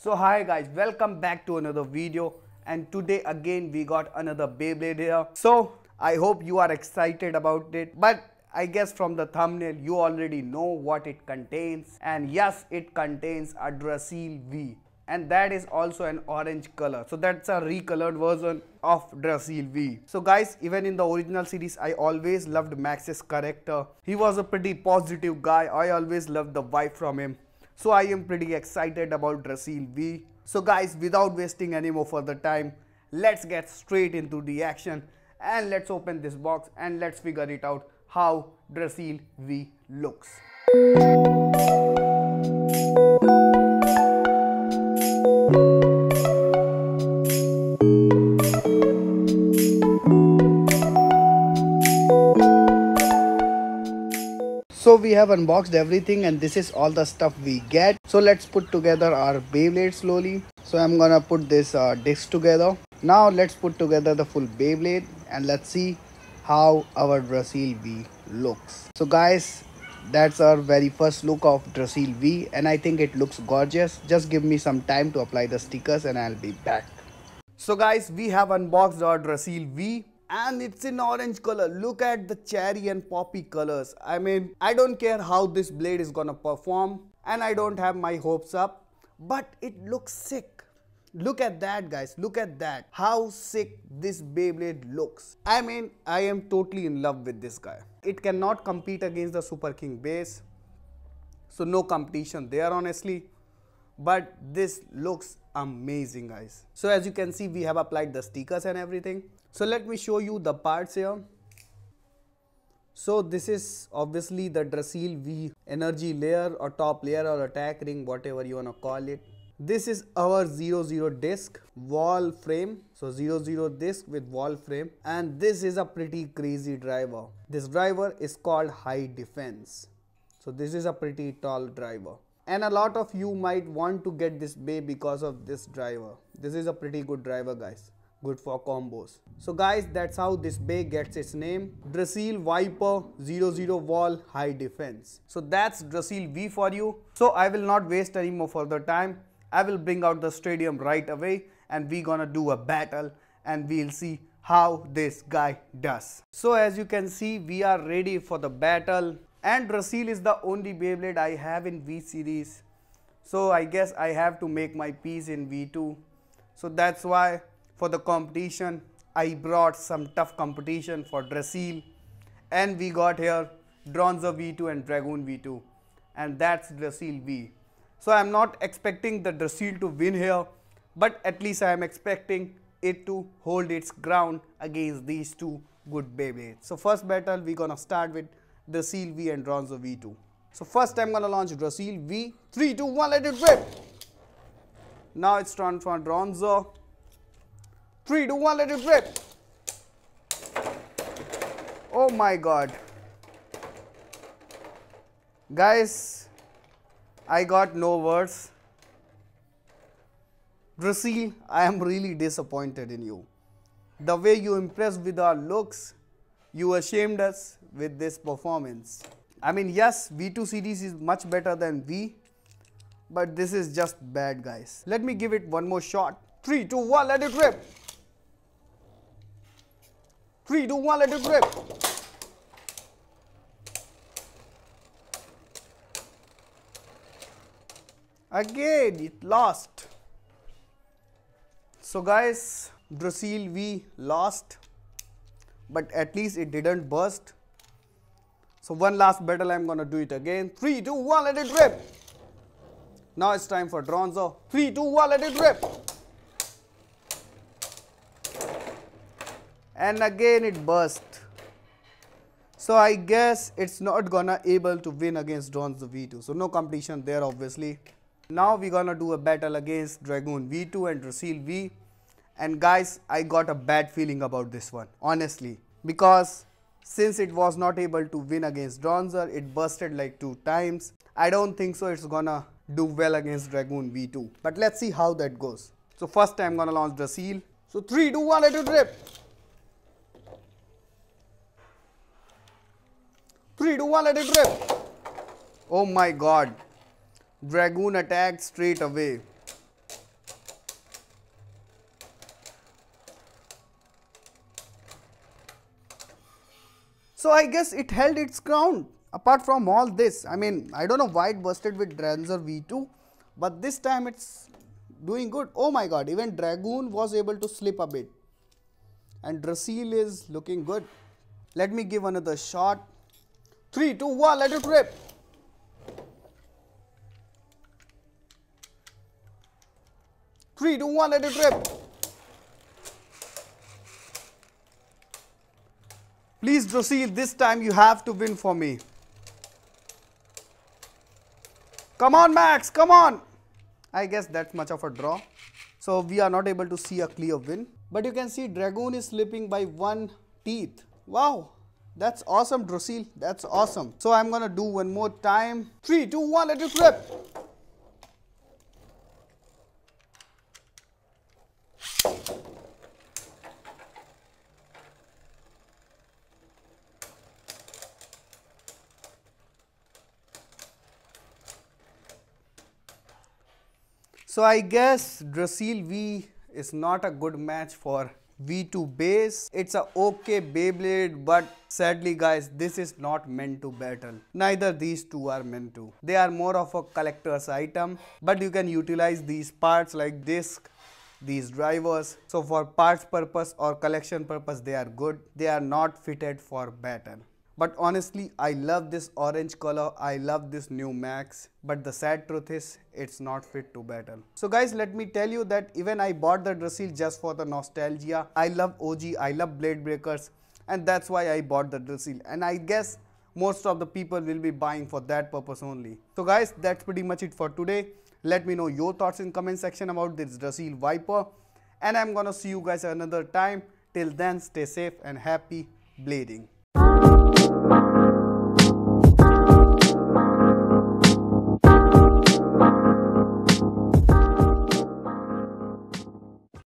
So hi guys, welcome back to another video, and today again we got another Beyblade here. So I hope you are excited about it, but I guess from the thumbnail you already know what it contains, and yes, it contains a Drasil V, and that is also an orange color. So that's a recolored version of Drasil V. So guys, even in the original series I always loved Max's character. He was a pretty positive guy. I always loved the vibe from him. So I am pretty excited about Drasil V. So guys, without wasting any more further time, let's get straight into the action and let's open this box and let's figure it out how Drasil V looks. So we have unboxed everything and this is all the stuff we get. So let's put together our Beyblade slowly. So I'm gonna put this disc together. Now let's put together the full Beyblade and let's see how our Drasil V looks. So guys, that's our very first look of Drasil V and I think it looks gorgeous. Just give me some time to apply the stickers and I'll be back. So guys, we have unboxed our Drasil V. And it's in orange color. Look at the cherry and poppy colors. I mean, I don't care how this blade is gonna perform and I don't have my hopes up, but it looks sick. Look at that guys, look at that. How sick this Beyblade looks. I mean, I am totally in love with this guy. It cannot compete against the Super King base. So no competition there honestly. But this looks amazing guys. So as you can see, we have applied the stickers and everything. So let me show you the parts here. So this is obviously the Drasil V energy layer or top layer or attack ring, whatever you wanna call it. This is our 00 disc wall frame. So 00 disc with wall frame, and this is a pretty crazy driver. This driver is called High Defense. So this is a pretty tall driver. And a lot of you might want to get this Bey because of this driver. This is a pretty good driver guys. Good for combos. So guys, that's how this Bey gets its name. Drasil Viper 00 Wall High Defense. So that's Drasil V for you. So I will not waste any more further time. I will bring out the stadium right away and we gonna do a battle and we'll see how this guy does. So as you can see, we are ready for the battle. And Drasil is the only Beyblade I have in V series. So I guess I have to make my piece in V2. So that's why for the competition, I brought some tough competition for Drasil. And we got here Dronzer V2 and Dragoon V2. And that's Drasil V. So I'm not expecting the Drasil to win here. But at least I am expecting it to hold its ground against these two good Beyblades. So first battle, we're gonna start with Drasil V and Dronzer V2. So first I'm gonna launch Drasil V. 3, 2, 1, let it rip. Now it's turn for Dronzer. 3, 2, 1, let it rip. Oh my god. Guys, I got no words. Drasil, I am really disappointed in you. The way you impressed with our looks, you ashamed us with this performance. I mean, yes, V2 series is much better than V, but this is just bad guys. Let me give it one more shot. 3, 2, 1, let it rip. 3, 2, 1, let it rip. Again, it lost. So guys, Drasil V lost, but at least it didn't burst. So one last battle, I'm gonna do it again. 3, 2, 1, let it rip. Now it's time for Dronzer. 3, 2, 1, let it rip. And again it burst. So I guess it's not gonna able to win against Dronzer V2. So no competition there obviously. Now we're gonna do a battle against Dragoon V2 and Drasil V. And guys, I got a bad feeling about this one, honestly. Because since it was not able to win against Dronzer, it bursted like 2 times. I don't think so it's gonna do well against Dragoon V2. But let's see how that goes. So first I'm gonna launch Drasil. So 3, 2, 1, let it rip. 3, 2, 1, let it rip. Oh my god. Dragoon attacked straight away. So I guess it held its ground apart from all this. I mean, I don't know why it busted with Dranzer V2, but this time it's doing good. Oh my god, even Dragoon was able to slip a bit. And Drasil is looking good. Let me give another shot. 3, 2, 1, let it rip. Three, two, one, let it rip. Please, Drasil, this time you have to win for me. Come on, Max, come on. I guess that's much of a draw. So we are not able to see a clear win. But you can see Dragoon is slipping by 1 teeth. Wow, that's awesome, Drasil. That's awesome. So I'm gonna do one more time. 3, 2, 1, let it rip. So I guess Drasil V is not a good match for V2 base. It's a okay Beyblade, but sadly guys, this is not meant to battle. Neither these two are meant to. They are more of a collector's item, but you can utilize these parts like disc, these drivers. So for parts purpose or collection purpose, they are good. They are not fitted for battle. But honestly, I love this orange color. I love this new Max. But the sad truth is, it's not fit to battle. So guys, let me tell you that even I bought the Drasil just for the nostalgia. I love OG, I love Blade Breakers. And that's why I bought the Drasil. And I guess most of the people will be buying for that purpose only. So guys, that's pretty much it for today. Let me know your thoughts in comment section about this Drasil Viper. And I'm gonna see you guys another time. Till then, stay safe and happy blading.